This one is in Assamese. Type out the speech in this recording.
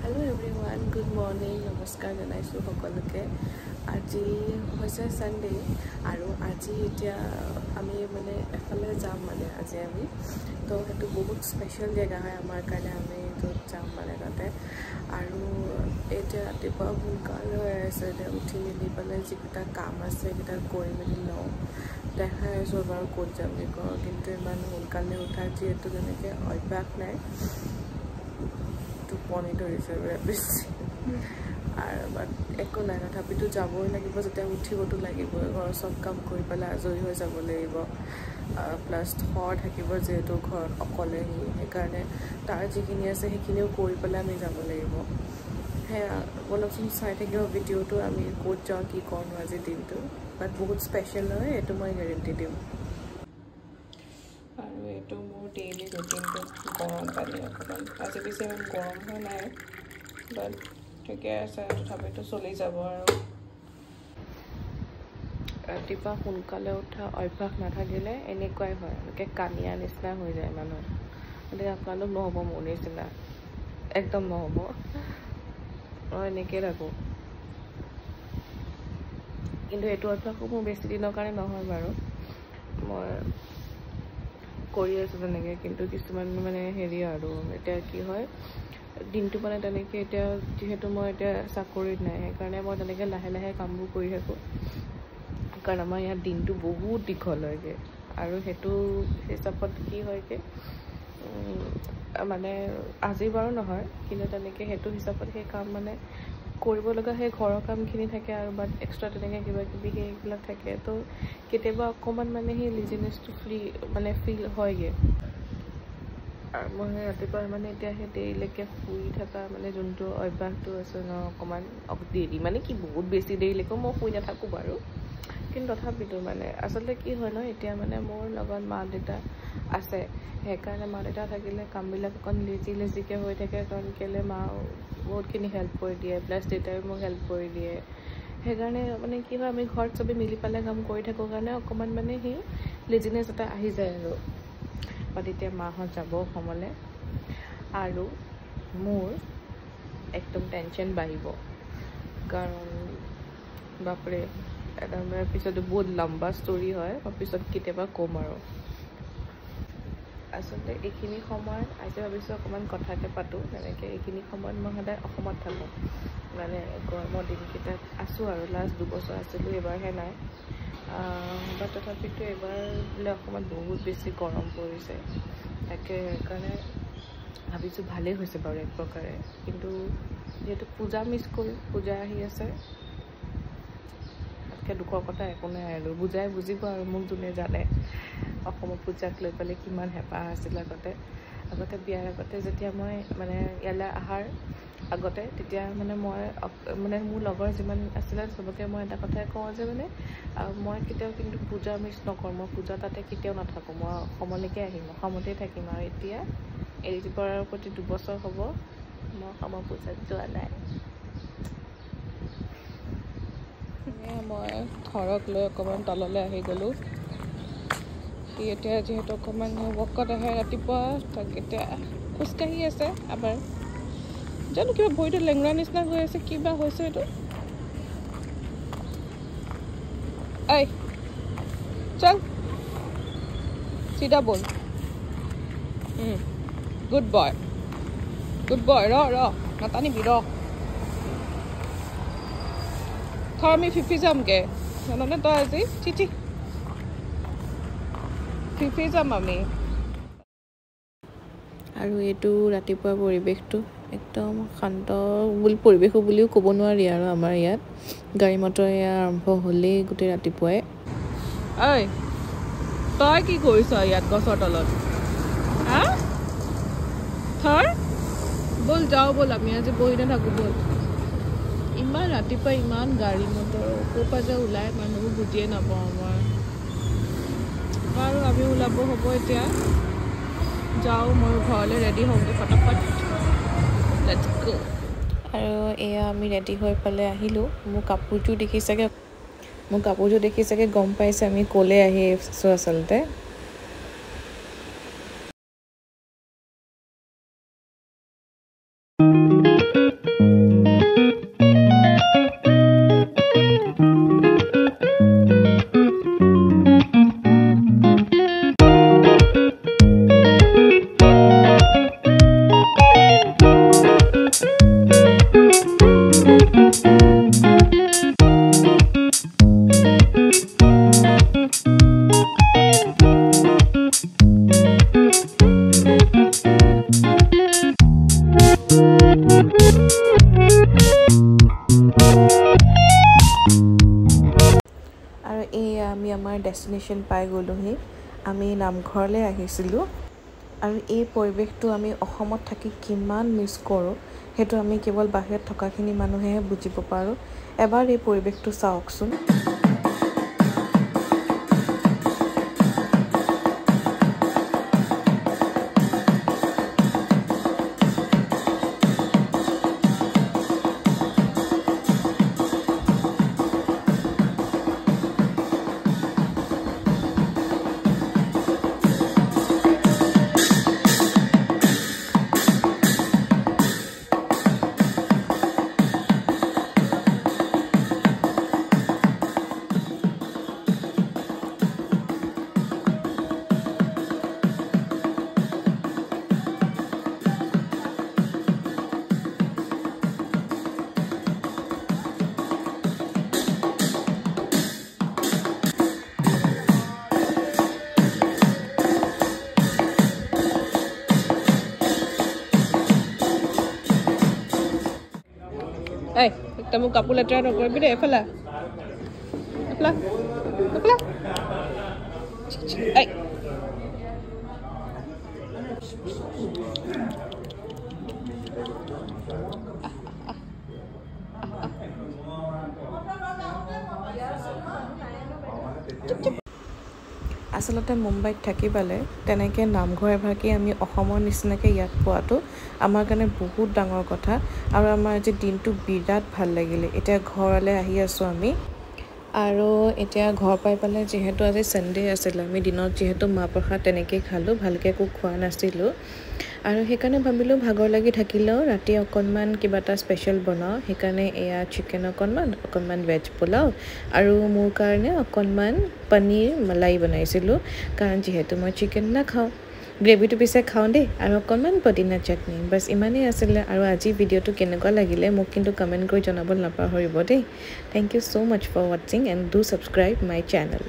Hello everyone, good morning, নমস্কাৰ জনাইছোঁ সকলোকে। আজি হৈছে সানডে আৰু আজি এতিয়া আমি মানে এফালে যাম মানে আজি আমি তো সেইটো বহুত স্পেচিয়েল জেগা হয় আমাৰ কাৰণে আমি য'ত যাম মানে তাতে আৰু এতিয়া ৰাতিপুৱা সোনকাল হৈ আছে এতিয়া উঠি মেলি পেলাই যিকেইটা কাম আছে সেইকেইটা কৰি মেলি লওঁ দেখাই আছোঁ বাৰু ক'ত যাম বুলি কওঁ কিন্তু ইমান সোনকালে উঠা যিহেতু তেনেকৈ অভ্যাস নাই টোপনি ধৰিছে বেছি আৰু বাট একো নাই তথাপিতো যাবই লাগিব যেতিয়া উঠিবতো লাগিবই ঘৰৰ চব কাম কৰি পেলাই আজৰি হৈ যাব লাগিব প্লাছ থৰ থাকিব যিহেতু ঘৰত অকলে সেইকাৰণে তাৰ যিখিনি আছে সেইখিনিও কৰি পেলাই আমি যাব লাগিব সেয়া অলপচোন চাই থাকিব ভিডিঅ'টো আমি ক'ত যাওঁ কি কৰোঁ আজি দিনটো বাট বহুত স্পেচিয়েল হয় এইটো মই গেৰেণ্টি দিওঁ আৰু এইটো মোৰ ডেইলি ৰুটিনটো গৰম পানী অকণমান আজি বেছি ইমান গৰম হোৱা নাই বাট ঠিকে আছে তথাপিতো চলি যাব আৰু ৰাতিপুৱা সোনকালে উঠা অভ্যাস নাথাকিলে এনেকুৱাই হয় এনেকৈ কানিয়া নিচিনা হৈ যায় মানুহ গতিকে আপোনালোক নহ'ব মোৰ নিচিনা একদম নহ'ব মই এনেকৈ থাকোঁ কিন্তু এইটো অভ্যাসো মোৰ বেছি দিনৰ কাৰণে নহয় বাৰু মই কৰি আছোঁ তেনেকৈ কিন্তু কিছুমান মানে হেৰি আৰু এতিয়া কি হয় দিনটো মানে তেনেকৈ এতিয়া যিহেতু মই এতিয়া চাকৰিত নাই সেইকাৰণে মই তেনেকৈ লাহে লাহে কামবোৰ কৰি থাকোঁ কাৰণ আমাৰ ইয়াত দিনটো বহুত দীঘল হয়গৈ আৰু সেইটো হিচাপত কি হয়গৈ মানে আজি বাৰু নহয় কিন্তু তেনেকৈ সেইটো হিচাপত সেই কাম মানে কৰিব লগা সেই ঘৰৰ কামখিনি থাকে আৰু বাট এক্সট্ৰা তেনেকৈ কিবা কিবি সেইবিলাক থাকে তো কেতিয়াবা অকণমান মানে সেই লিজিনেছটো মানে ফিল হয়গৈ আৰু মই ৰাতিপুৱা মানে এতিয়া সেই দেৰিলৈকে শুই থকা মানে যোনটো অভ্যাসটো আছে ন অকণমান দেৰি মানে কি বহুত বেছি দেৰিলৈকে মই শুই নাথাকোঁ বাৰু কিন্তু তথাপিতো মানে আচলতে কি হয় ন এতিয়া মানে মোৰ লগত মা দেউতা আছে সেইকাৰণে মা দেউতা থাকিলে কামবিলাক অকণ লেজিকৈ হৈ থাকে কাৰণ কেলৈ মা বহুতখিনি হেল্প কৰি দিয়ে প্লাছ দেউতাই মোক হেল্প কৰি দিয়ে সেইকাৰণে মানে কি হয় আমি ঘৰত চবেই মিলি পেলাই কাম কৰি থাকোঁ কাৰণে অকণমান মানে সেই লেজিনেছ এটা আহি যায় আৰু বাট এতিয়া মাহঁত যাব অসমলৈ আৰু মোৰ একদম টেনশ্যন বাঢ়িব কাৰণ বাপৰে এটা মানে পিছতো বহুত লম্বা ষ্টৰি হয় মই পিছত কেতিয়াবা ক'ম আৰু আচলতে এইখিনি সময়ত আজি ভাবিছোঁ অকণমান কথাকে পাতোঁ তেনেকৈ এইখিনি সময়ত মই সদায় অসমত থাকোঁ মানে গৰমৰ দিনকেইটাত আছোঁ আৰু লাষ্ট 2 বছৰ আছিলোঁ এইবাৰহে নাই বা তথাপিতো এইবাৰ বোলে অসমত বহুত বেছি গৰম পৰিছে তাকে সেইকাৰণে ভাবিছোঁ ভালেই হৈছে বাৰু এক প্ৰকাৰে কিন্তু যিহেতু পূজা মিছ কৰোঁ পূজা আহি আছে তাতকৈ দুখৰ কথা একো নাই আৰু বুজাই বুজিব আৰু মোক যোনে জানে অসমৰ পূজাক লৈ পেলাই কিমান হেঁপাহ আছিল আগতে বিয়াৰ আগতে যেতিয়া মই মানে ইয়ালৈ অহাৰ আগতে তেতিয়া মানে মই মানে মোৰ লগৰ যিমান আছিলে চবকে মই এটা কথাই কওঁ যে মানে মই কেতিয়াও কিন্তু পূজা মিছ নকৰোঁ মই পূজা তাতে কেতিয়াও নাথাকোঁ মই অসমলৈকে আহিম অসমতেই থাকিম আৰু এতিয়া এৰি পৰাৰ প্ৰতি 2 বছৰ হ'ব মই অসমৰ পূজাত যোৱা নাই মই ঘৰক লৈ অকণমান তললৈ আহি গ'লোঁ সি এতিয়া যিহেতু অকণমান ৱৰ্কত আহে ৰাতিপুৱা তাক এতিয়া খোজকাঢ়ি আছে আমাৰ জানো কিবা ভৰিটো লেংৰা নিচিনা হৈ আছে কিবা হৈছে এইটো ঐ চল চিধা বল গুড বয় ৰ নাটানিবি ৰ থৰ আমি ফিফি যামগৈ জাননে তই আজি চিঠি ফিফি যাম আমি আৰু এইটো ৰাতিপুৱা পৰিৱেশটো একদম শান্ত বুলি পৰিৱেশো বুলিও ক'ব নোৱাৰি আৰু আমাৰ ইয়াত গাড়ী মটৰ আৰম্ভ হ'লেই গোটেই ৰাতিপুৱাই ঐ তই কি কৰিছ ইয়াত গছৰ তলত হা থৰ ব'ল যাওঁ ব'ল আমি আজি বহি নাথাকোঁ ব'ল ইমান ৰাতিপুৱা ইমান গাড়ী মটৰ ক'ৰ পৰা যে ওলাই মানুহবোৰ বুজিয়ে নাপাওঁ মই আৰু আমি ওলাব হ'ব এতিয়া যাওঁ মই ঘৰলৈ ৰেডি হওঁগৈ ফটাফট লেটছ গো আৰু এয়া আমি ৰেডি হৈ পেলাই আহিলোঁ মোৰ কাপোৰযোৰ দেখি চাগে গম পাইছে আমি ক'লৈ আহি আছোঁ আচলতে ডেষ্টিনেশ্যন পাই গ'লোহি আমি নামঘৰলৈ আহিছিলোঁ আৰু এই পৰিৱেশটো আমি অসমত থাকি কিমান মিছ কৰোঁ সেইটো আমি কেৱল বাহিৰত থকাখিনি মানুহেহে বুজিব পাৰোঁ এবাৰ এই পৰিৱেশটো চাওকচোন এই একটা মোক কাপোৰ লেতেৰা নকৰিবি দেই এফালে এফালে এফালে এই আচলতে মুম্বাইত থাকি পালে তেনেকৈ নামঘৰ এভাগি আমি অসমৰ নিচিনাকৈ ইয়াত পোৱাটো আমাৰ কাৰণে বহুত ডাঙৰ কথা আৰু আমাৰ আজি দিনটো বিৰাট ভাল লাগিলে এতিয়া ঘৰলৈ আহি আছোঁ আমি আৰু এতিয়া ঘৰ পাই পালে যিহেতু আজি সানডে আছিল আমি দিনত যিহেতু মাহ প্ৰসাদ তেনেকৈ খালোঁ ভালকৈ একো খোৱা নাছিলোঁ আৰু সেইকাৰণে ভাবিলোঁ ভাগৰ লাগি থাকিলেও ৰাতি অকণমান কিবা এটা স্পেচিয়েল বনাওঁ সেইকাৰণে এয়া চিকেন অকণমান ভেজ পোলাও আৰু মোৰ কাৰণে অকণমান পনীৰ মলাই বনাইছিলোঁ কাৰণ যিহেতু মই চিকেন নাখাওঁ গ্ৰেভিটো পিছে খাওঁ দেই আৰু অকণমান পদিনা চাটনি বাছ ইমানেই আছিলে আৰু আজি ভিডিঅ'টো কেনেকুৱা লাগিলে মোক কিন্তু কমেণ্ট কৰি জনাব নাপাহৰিব দেই thank you so' much for ৱাচিং and do subscribe my channel